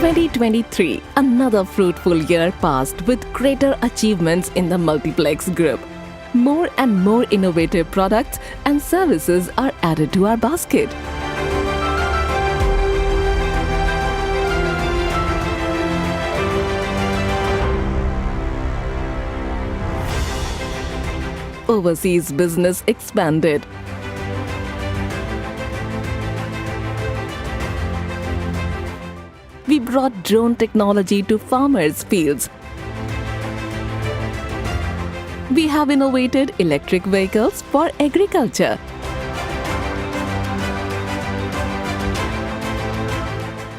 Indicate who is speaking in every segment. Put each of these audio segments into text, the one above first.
Speaker 1: 2023, another fruitful year passed with greater achievements in the Multiplex Group. More and more innovative products and services are added to our basket. Overseas business expanded. We brought drone technology to farmers' fields. We have innovated electric vehicles for agriculture.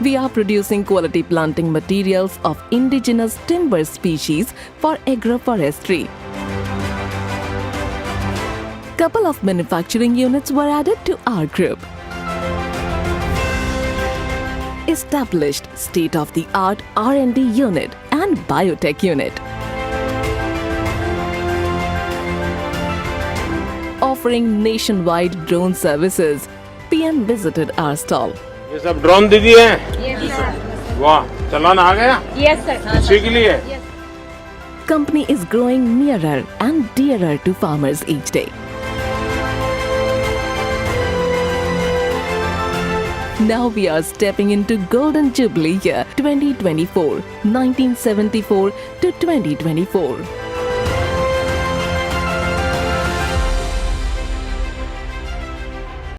Speaker 1: We are producing quality planting materials of indigenous timber species for agroforestry. Couple of manufacturing units were added to our group. Established state-of-the-art R&D unit and biotech unit. Offering nationwide drone services, PM visited our stall.
Speaker 2: ये सब drone दीदी हैं?
Speaker 3: Yes, sir.
Speaker 2: वाह, चलान आ गया?
Speaker 3: Yes, sir.
Speaker 2: सीख लिए?
Speaker 3: Yes.
Speaker 1: Company is growing nearer and dearer to farmers each day. Now we are stepping into Golden Jubilee Year 2024, 1974 to 2024.